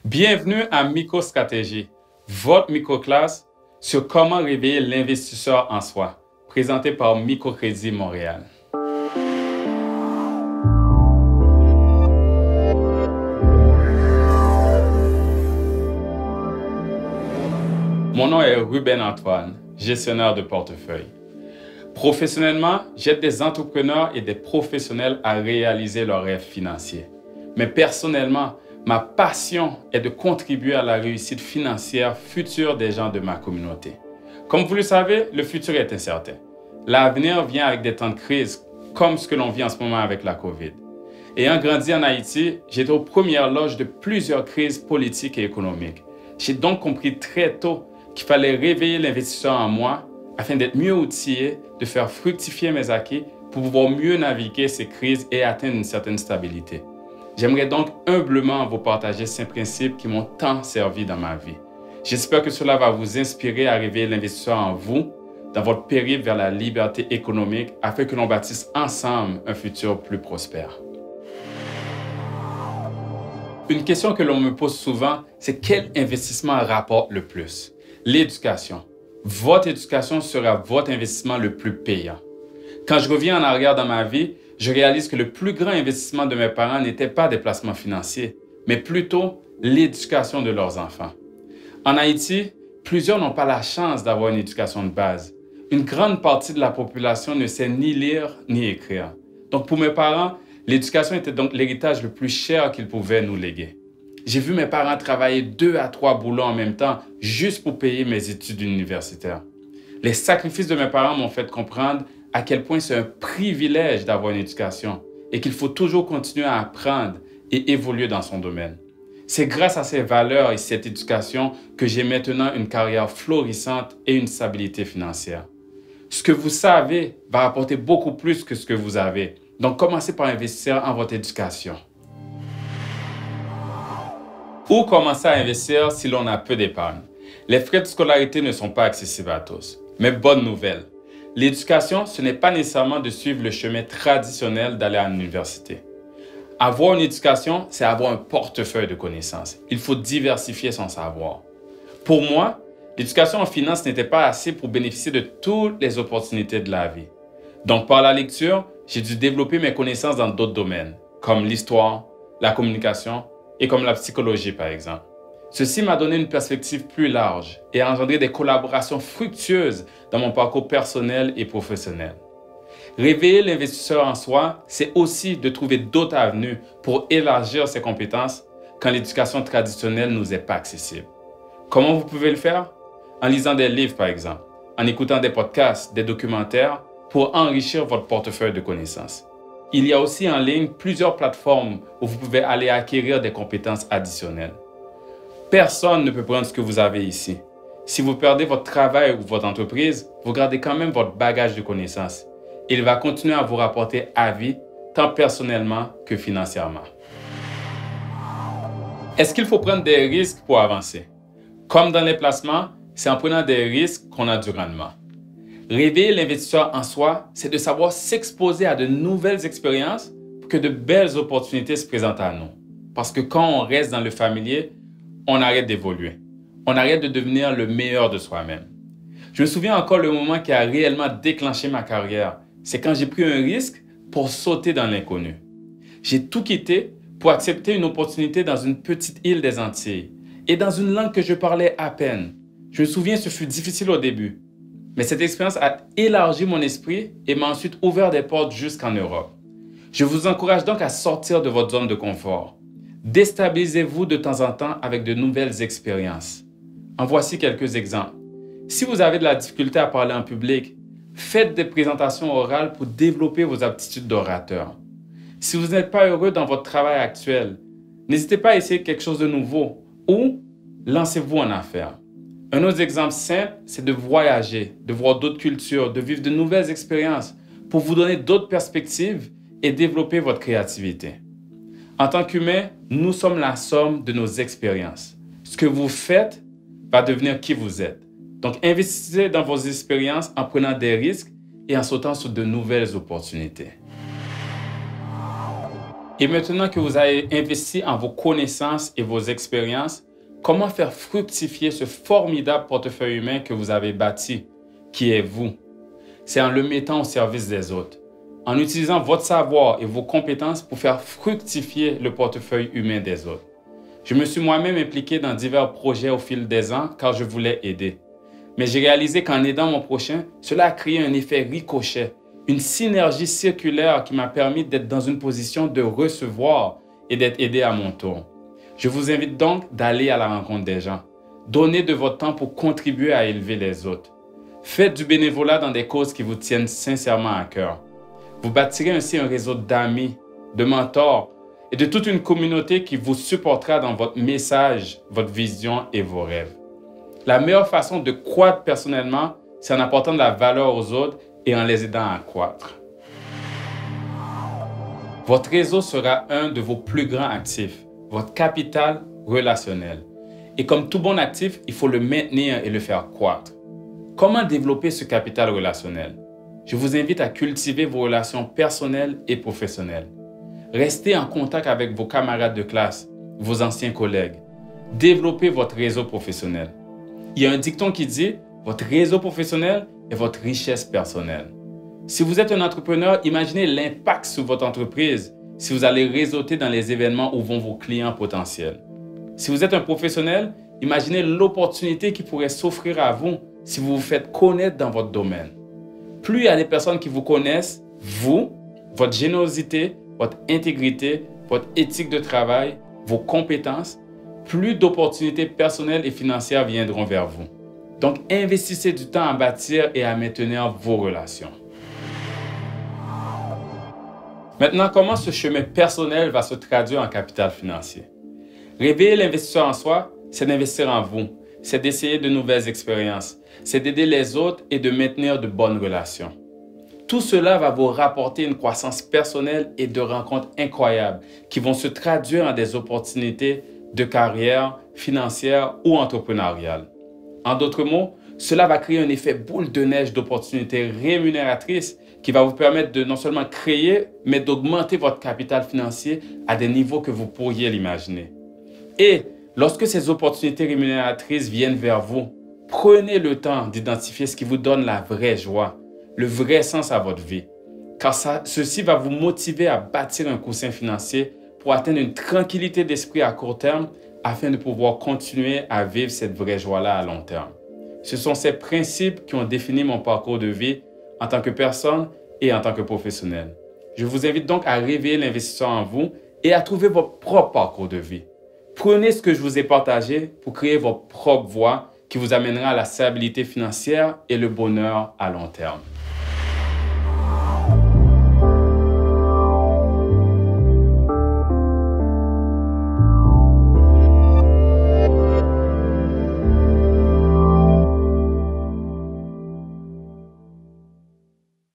Bienvenue à MicroStratégie, votre microclasse sur comment réveiller l'investisseur en soi, présenté par Microcrédit Montréal. Mon nom est Ruben Antoine, gestionnaire de portefeuille. Professionnellement, j'aide des entrepreneurs et des professionnels à réaliser leurs rêves financiers. Mais personnellement, ma passion est de contribuer à la réussite financière future des gens de ma communauté. Comme vous le savez, le futur est incertain. L'avenir vient avec des temps de crise, comme ce que l'on vit en ce moment avec la COVID. Ayant grandi en Haïti, j'étais aux premières loges de plusieurs crises politiques et économiques. J'ai donc compris très tôt qu'il fallait réveiller l'investisseur en moi afin d'être mieux outillé, de faire fructifier mes acquis pour pouvoir mieux naviguer ces crises et atteindre une certaine stabilité. J'aimerais donc humblement vous partager ces principes qui m'ont tant servi dans ma vie. J'espère que cela va vous inspirer à réveiller l'investisseur en vous dans votre périple vers la liberté économique afin que l'on bâtisse ensemble un futur plus prospère. Une question que l'on me pose souvent, c'est quel investissement rapporte le plus? L'éducation. Votre éducation sera votre investissement le plus payant. Quand je reviens en arrière dans ma vie, je réalise que le plus grand investissement de mes parents n'était pas des placements financiers, mais plutôt l'éducation de leurs enfants. En Haïti, plusieurs n'ont pas la chance d'avoir une éducation de base. Une grande partie de la population ne sait ni lire ni écrire. Donc pour mes parents, l'éducation était donc l'héritage le plus cher qu'ils pouvaient nous léguer. J'ai vu mes parents travailler 2 à 3 boulots en même temps juste pour payer mes études universitaires. Les sacrifices de mes parents m'ont fait comprendre à quel point c'est un privilège d'avoir une éducation et qu'il faut toujours continuer à apprendre et évoluer dans son domaine. C'est grâce à ces valeurs et cette éducation que j'ai maintenant une carrière florissante et une stabilité financière. Ce que vous savez va apporter beaucoup plus que ce que vous avez. Donc, commencez par investir en votre éducation. Où commencer à investir si l'on a peu d'épargne? Les frais de scolarité ne sont pas accessibles à tous. Mais bonne nouvelle, l'éducation, ce n'est pas nécessairement de suivre le chemin traditionnel d'aller à l'université. Avoir une éducation, c'est avoir un portefeuille de connaissances. Il faut diversifier son savoir. Pour moi, l'éducation en finance n'était pas assez pour bénéficier de toutes les opportunités de la vie. Donc, par la lecture, j'ai dû développer mes connaissances dans d'autres domaines, comme l'histoire, la communication et comme la psychologie, par exemple. Ceci m'a donné une perspective plus large et a engendré des collaborations fructueuses dans mon parcours personnel et professionnel. Réveiller l'investisseur en soi, c'est aussi de trouver d'autres avenues pour élargir ses compétences quand l'éducation traditionnelle ne nous est pas accessible. Comment vous pouvez le faire? En lisant des livres, par exemple, en écoutant des podcasts, des documentaires pour enrichir votre portefeuille de connaissances. Il y a aussi en ligne plusieurs plateformes où vous pouvez aller acquérir des compétences additionnelles. Personne ne peut prendre ce que vous avez ici. Si vous perdez votre travail ou votre entreprise, vous gardez quand même votre bagage de connaissances. Il va continuer à vous rapporter à vie, tant personnellement que financièrement. Est-ce qu'il faut prendre des risques pour avancer? Comme dans les placements, c'est en prenant des risques qu'on a du rendement. Réveiller l'investisseur en soi, c'est de savoir s'exposer à de nouvelles expériences pour que de belles opportunités se présentent à nous. Parce que quand on reste dans le familier, on arrête d'évoluer. On arrête de devenir le meilleur de soi-même. Je me souviens encore le moment qui a réellement déclenché ma carrière. C'est quand j'ai pris un risque pour sauter dans l'inconnu. J'ai tout quitté pour accepter une opportunité dans une petite île des Antilles et dans une langue que je parlais à peine. Je me souviens, ce fut difficile au début. Mais cette expérience a élargi mon esprit et m'a ensuite ouvert des portes jusqu'en Europe. Je vous encourage donc à sortir de votre zone de confort. Déstabilisez-vous de temps en temps avec de nouvelles expériences. En voici quelques exemples. Si vous avez de la difficulté à parler en public, faites des présentations orales pour développer vos aptitudes d'orateur. Si vous n'êtes pas heureux dans votre travail actuel, n'hésitez pas à essayer quelque chose de nouveau ou lancez-vous en affaires. Un autre exemple simple, c'est de voyager, de voir d'autres cultures, de vivre de nouvelles expériences pour vous donner d'autres perspectives et développer votre créativité. En tant qu'humain, nous sommes la somme de nos expériences. Ce que vous faites va devenir qui vous êtes. Donc, investissez dans vos expériences en prenant des risques et en sautant sur de nouvelles opportunités. Et maintenant que vous avez investi en vos connaissances et vos expériences, comment faire fructifier ce formidable portefeuille humain que vous avez bâti, qui est vous? C'est en le mettant au service des autres, en utilisant votre savoir et vos compétences pour faire fructifier le portefeuille humain des autres. Je me suis moi-même impliqué dans divers projets au fil des ans car je voulais aider. Mais j'ai réalisé qu'en aidant mon prochain, cela a créé un effet ricochet, une synergie circulaire qui m'a permis d'être dans une position de recevoir et d'être aidé à mon tour. Je vous invite donc d'aller à la rencontre des gens. Donnez de votre temps pour contribuer à élever les autres. Faites du bénévolat dans des causes qui vous tiennent sincèrement à cœur. Vous bâtirez ainsi un réseau d'amis, de mentors et de toute une communauté qui vous supportera dans votre message, votre vision et vos rêves. La meilleure façon de croître personnellement, c'est en apportant de la valeur aux autres et en les aidant à croître. Votre réseau sera un de vos plus grands actifs, votre capital relationnel. Et comme tout bon actif, il faut le maintenir et le faire croître. Comment développer ce capital relationnel? Je vous invite à cultiver vos relations personnelles et professionnelles. Restez en contact avec vos camarades de classe, vos anciens collègues. Développez votre réseau professionnel. Il y a un dicton qui dit « Votre réseau professionnel est votre richesse personnelle ». Si vous êtes un entrepreneur, imaginez l'impact sur votre entreprise si vous allez réseauter dans les événements où vont vos clients potentiels. Si vous êtes un professionnel, imaginez l'opportunité qui pourrait s'offrir à vous si vous vous faites connaître dans votre domaine. Plus il y a des personnes qui vous connaissent, vous, votre générosité, votre intégrité, votre éthique de travail, vos compétences, plus d'opportunités personnelles et financières viendront vers vous. Donc, investissez du temps à bâtir et à maintenir vos relations. Maintenant, comment ce chemin personnel va se traduire en capital financier? Réveiller l'investisseur en soi, c'est d'investir en vous, c'est d'essayer de nouvelles expériences, c'est d'aider les autres et de maintenir de bonnes relations. Tout cela va vous rapporter une croissance personnelle et de rencontres incroyables qui vont se traduire en des opportunités de carrière, financière ou entrepreneuriale. En d'autres mots, cela va créer un effet boule de neige d'opportunités rémunératrices qui va vous permettre de non seulement créer, mais d'augmenter votre capital financier à des niveaux que vous pourriez l'imaginer. Et lorsque ces opportunités rémunératrices viennent vers vous, prenez le temps d'identifier ce qui vous donne la vraie joie, le vrai sens à votre vie, car ceci va vous motiver à bâtir un coussin financier pour atteindre une tranquillité d'esprit à court terme afin de pouvoir continuer à vivre cette vraie joie-là à long terme. Ce sont ces principes qui ont défini mon parcours de vie en tant que personne et en tant que professionnel. Je vous invite donc à réveiller l'investisseur en vous et à trouver votre propre parcours de vie. Prenez ce que je vous ai partagé pour créer votre propre voie qui vous amènera à la stabilité financière et le bonheur à long terme.